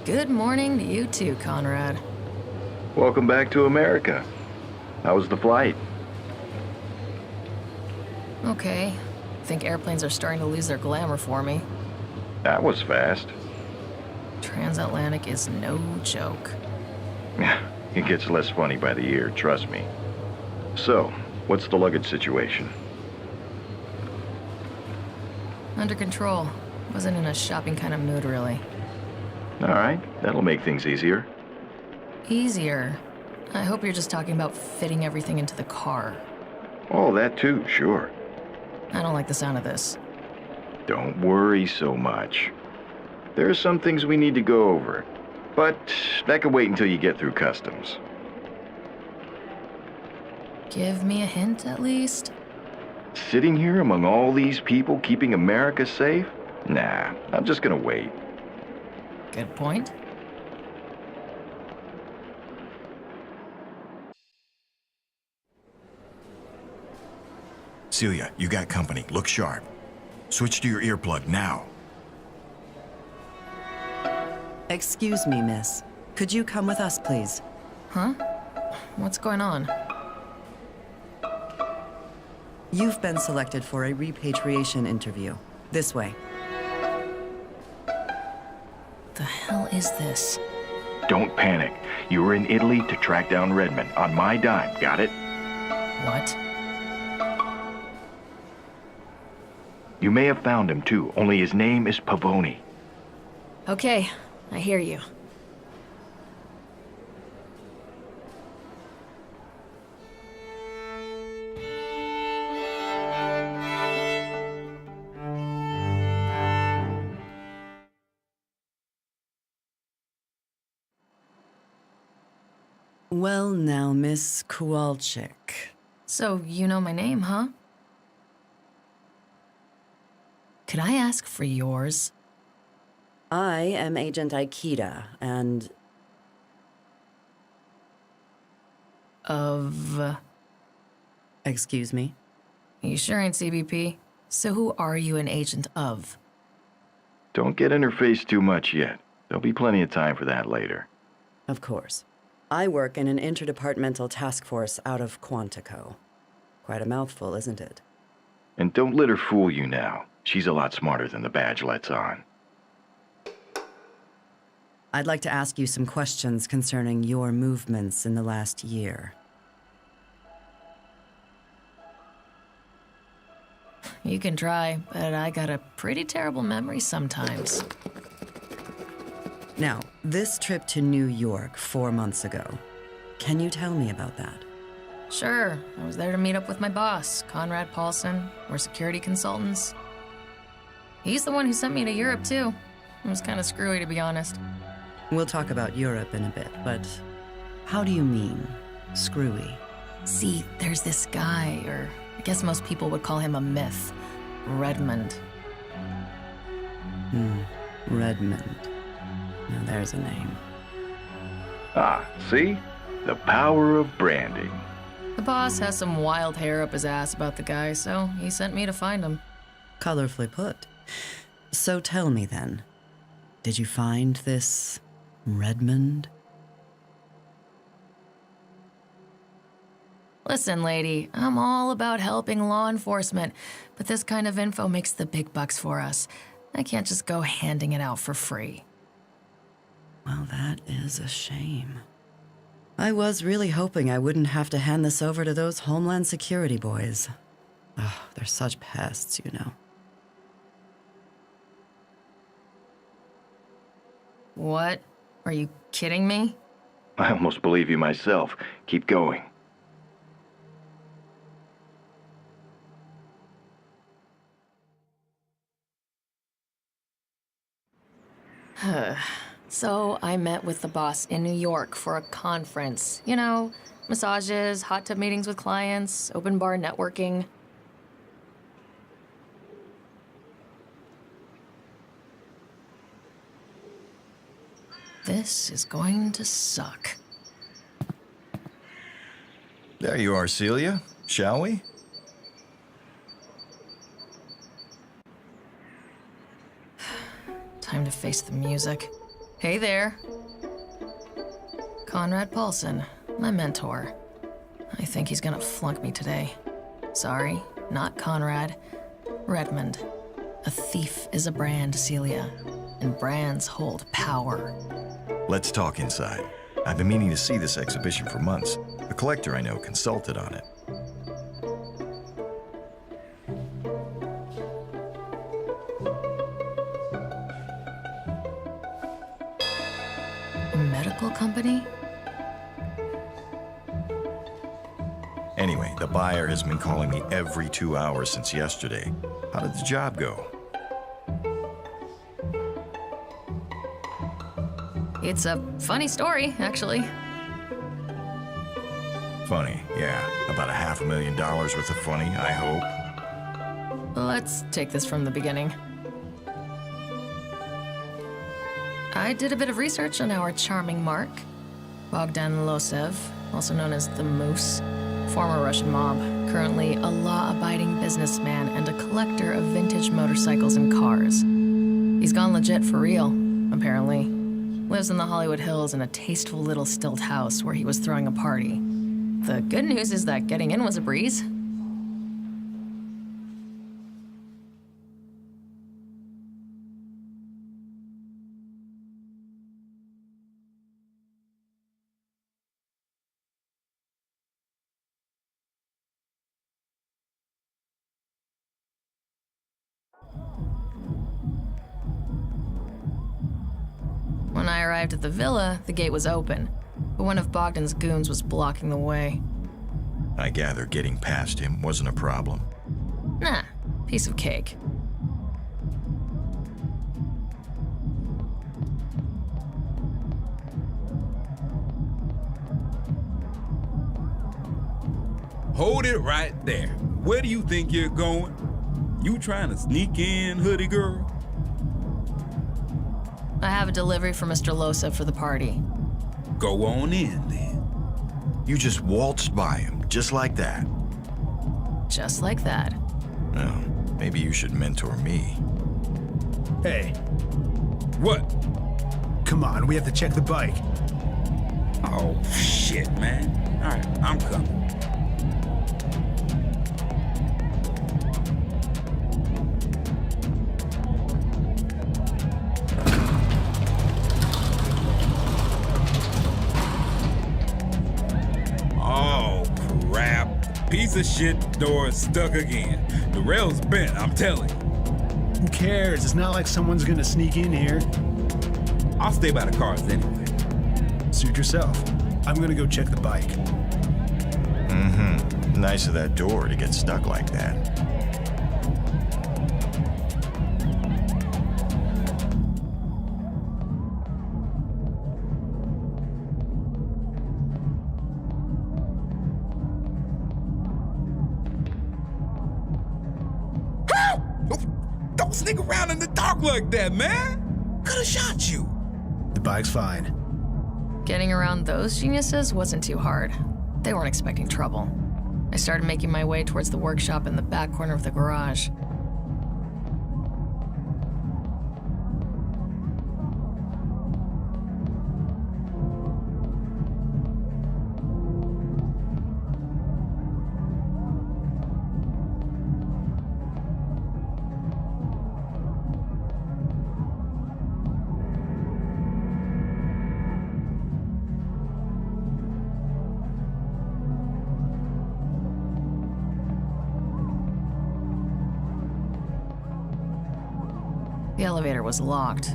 Good morning to you too, Conrad. Welcome back to America. How was the flight? Okay. Think airplanes are starting to lose their glamour for me. That was fast. Transatlantic is no joke. It gets less funny by the year, trust me. So, what's the luggage situation? Under control. Wasn't in a shopping kind of mood, really. All right, that'll make things easier. Easier? I hope you're just talking about fitting everything into the car. Oh, that too, sure. I don't like the sound of this. Don't worry so much. There are some things we need to go over, but that can wait until you get through customs. Give me a hint, at least? Sitting here among all these people keeping America safe? Nah, I'm just gonna wait. Good point. Celia, you got company. Look sharp. Switch to your earplug now. Excuse me, miss. Could you come with us, please? Huh? What's going on? You've been selected for a repatriation interview. This way. The hell is this? Don't panic. You were in Italy to track down Redmond on my dime, got it? What? You may have found him too, only his name is Pavoni. Okay, I hear you. Well now, Miss Kowalczyk. So, you know my name, huh? Could I ask for yours? I am Agent Aikida, and... Of... Excuse me? You sure ain't CBP? So who are you an agent of? Don't get in her face too much yet. There'll be plenty of time for that later. Of course. I work in an interdepartmental task force out of Quantico. Quite a mouthful, isn't it? And don't let her fool you now. She's a lot smarter than the badge lets on. I'd like to ask you some questions concerning your movements in the last year. You can try, but I got a pretty terrible memory sometimes. Now, this trip to New York 4 months ago, can you tell me about that? Sure, I was there to meet up with my boss, Conrad Paulson. We're security consultants. He's the one who sent me to Europe, too. It was kind of screwy, to be honest. We'll talk about Europe in a bit, but how do you mean, screwy? See, there's this guy, or I guess most people would call him a myth, Redmond. Redmond. Now there's a name. Ah, see? The power of branding. The boss has some wild hair up his ass about the guy, so he sent me to find him. Colorfully put. So tell me then, did you find this Redmond? Listen, lady, I'm all about helping law enforcement, but this kind of info makes the big bucks for us. I can't just go handing it out for free. Well, that is a shame. I was really hoping I wouldn't have to hand this over to those Homeland Security boys. Ugh, they're such pests, you know. What? Are you kidding me? I almost believe you myself. Keep going. So I met with the boss in New York for a conference. You know, massages, hot tub meetings with clients, open bar networking. This is going to suck. There you are, Celia. Shall we? Time to face the music. Hey there. Conrad Paulson, my mentor. I think he's gonna flunk me today. Sorry, not Conrad. Redmond. A thief is a brand, Celia. And brands hold power. Let's talk inside. I've been meaning to see this exhibition for months. A collector I know consulted on it. A medical company? Anyway, the buyer has been calling me every 2 hours since yesterday. How did the job go? It's a funny story, actually. Funny, yeah. About $500,000 worth of funny, I hope. Let's take this from the beginning. I did a bit of research on our charming Mark, Bogdan Losev, also known as the Moose, former Russian mob, currently a law-abiding businessman and a collector of vintage motorcycles and cars. He's gone legit for real, apparently. Lives in the Hollywood Hills in a tasteful little stilt house where he was throwing a party. The good news is that getting in was a breeze. When I arrived at the villa, the gate was open, but one of Bogdan's goons was blocking the way. I gather getting past him wasn't a problem. Nah, piece of cake. Hold it right there. Where do you think you're going? You trying to sneak in, hoodie girl? I have a delivery for Mr. Losev for the party. Go on in, then. You just waltzed by him, just like that. Just like that. Oh, maybe you should mentor me. Hey, What? come on, we have to check the bike. Oh, shit, man. All right, I'm coming. Oh, crap. Piece of shit door is stuck again. The rail's bent, I'm telling you. Who cares? It's not like someone's gonna sneak in here. I'll stay by the cars anyway. Suit yourself. I'm gonna go check the bike. Mm-hmm. Nice of that door to get stuck like that. Don't sneak around in the dark like that, man. Could've shot you. The bike's fine. Getting around those geniuses wasn't too hard. They weren't expecting trouble. I started making my way towards the workshop in the back corner of the garage. The elevator was locked.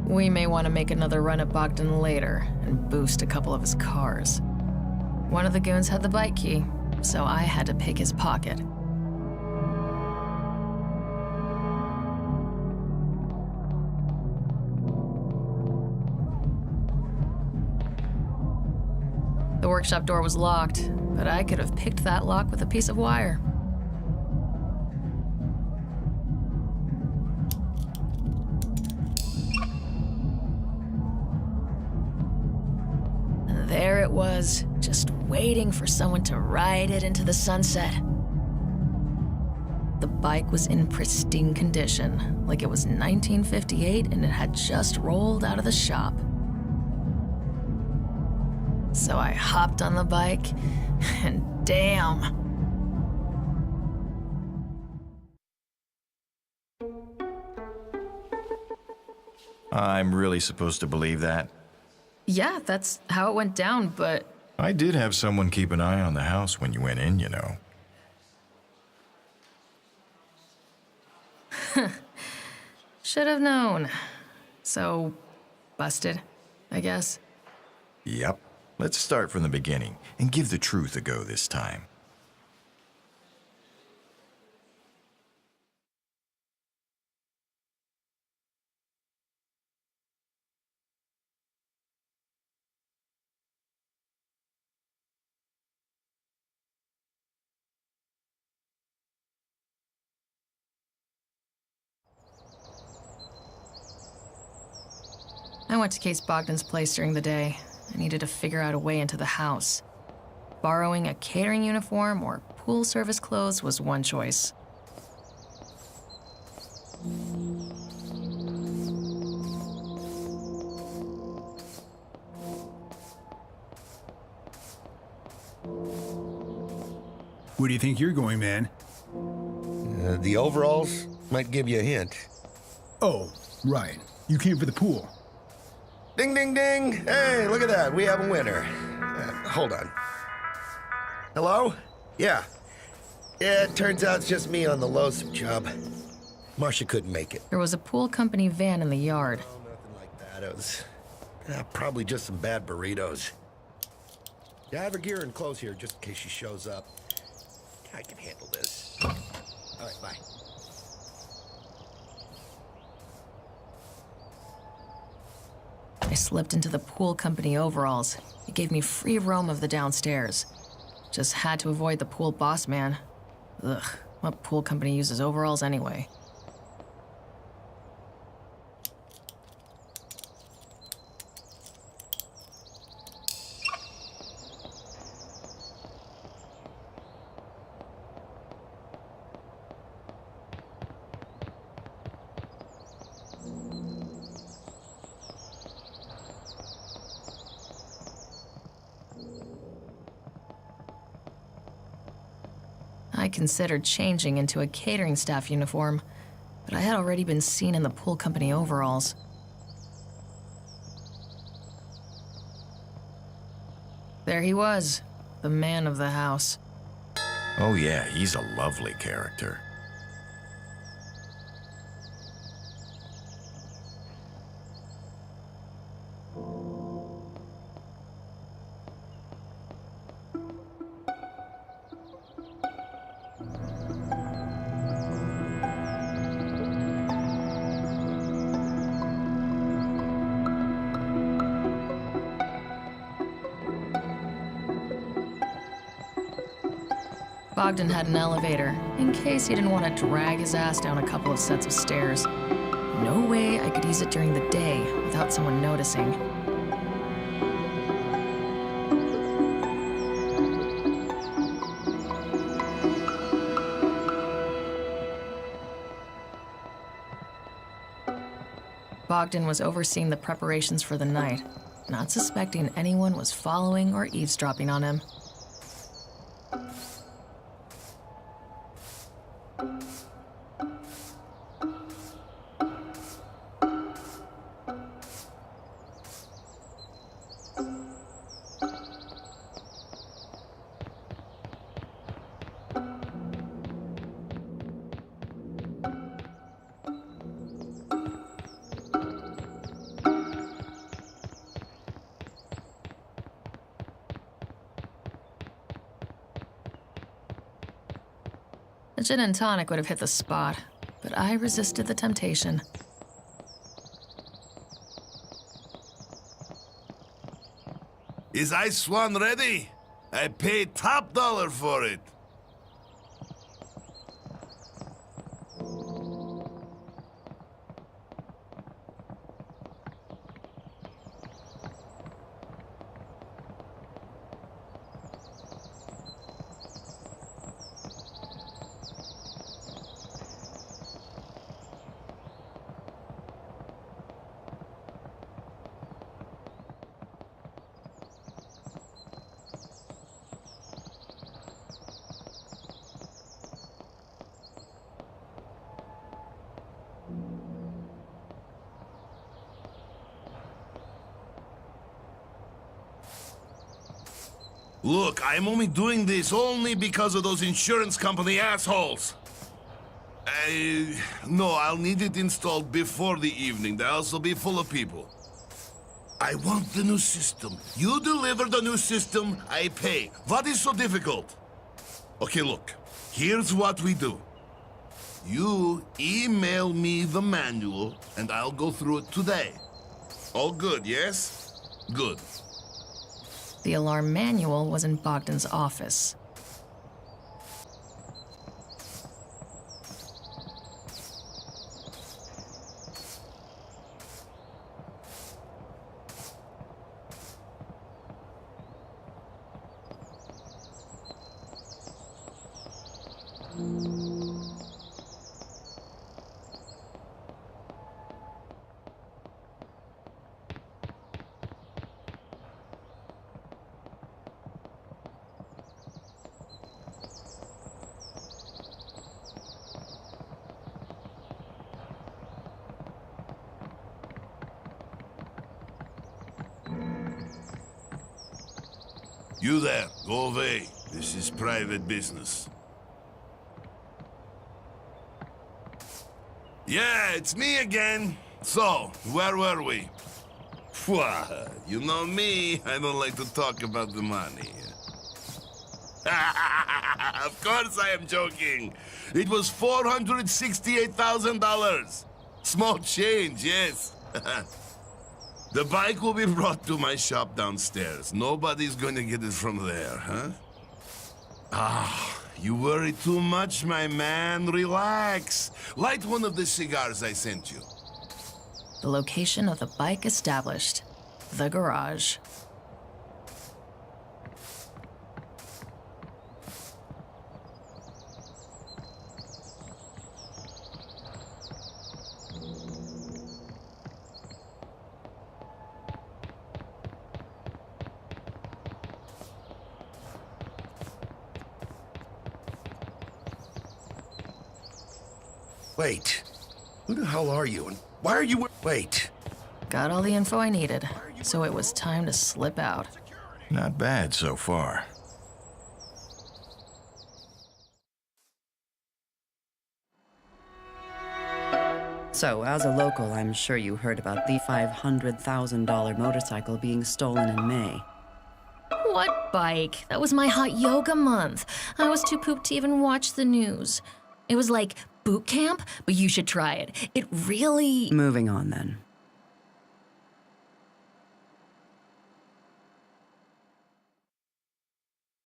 We may want to make another run at Bogdan later and boost a couple of his cars. One of the goons had the bike key, so I had to pick his pocket. The workshop door was locked, but I could have picked that lock with a piece of wire. There it was, just waiting for someone to ride it into the sunset. The bike was in pristine condition, like it was 1958 and it had just rolled out of the shop. So I hopped on the bike, and damn. I'm really supposed to believe that? Yeah, that's how it went down, but I did have someone keep an eye on the house when you went in, you know. should have known. So, busted, I guess. Yep. Let's start from the beginning and give the truth a go this time. I went to Case Bogdan's place during the day. I needed to figure out a way into the house. Borrowing a catering uniform or pool service clothes was one choice. Where do you think you're going, man? The overalls might give you a hint. Oh, right. You came for the pool. Ding, ding, ding! Hey, look at that. We have a winner. Hold on. Hello? Yeah. Yeah, it turns out it's just me on the Losum job. Marcia couldn't make it. There was a pool company van in the yard. Oh, nothing like that. It was probably just some bad burritos. Yeah, I have her gear and clothes here just in case she shows up. I can handle this. All right, bye. I slipped into the pool company overalls. It gave me free roam of the downstairs. Just had to avoid the pool boss man. Ugh, what pool company uses overalls anyway? I considered changing into a catering staff uniform, but I had already been seen in the pool company overalls. There he was, the man of the house. Oh yeah, he's a lovely character. Bogdan had an elevator, in case he didn't want to drag his ass down a couple of sets of stairs. No way I could use it during the day without someone noticing. Bogdan was overseeing the preparations for the night, not suspecting anyone was following or eavesdropping on him. A gin and tonic would have hit the spot, but I resisted the temptation. Is Ice Swan ready? I paid top dollar for it. Look, I'm only doing this only because of those insurance company assholes. No, I'll need it installed before the evening. The house will be full of people. I want the new system. You deliver the new system, I pay. What is so difficult? Okay, look, here's what we do. You email me the manual, and I'll go through it today. All good, yes? Good. The alarm manual was in Bogdan's office. You there, go away. This is private business. Yeah, it's me again. So, where were we? You know me, I don't like to talk about the money. Of course I am joking. It was $468,000. Small change, yes. The bike will be brought to my shop downstairs. Nobody's gonna get it from there, huh? You worry too much, my man. Relax. Light one of the cigars I sent you. The location of the bike established. The garage. Wait. Who the hell are you? And why are you... Wait. Got all the info I needed, so it was time to slip out. Not bad so far. So, as a local, I'm sure you heard about the $500,000 motorcycle being stolen in May. What bike? That was my hot yoga month. I was too pooped to even watch the news. It was like boot camp, but you should try it. It really... Moving on, then.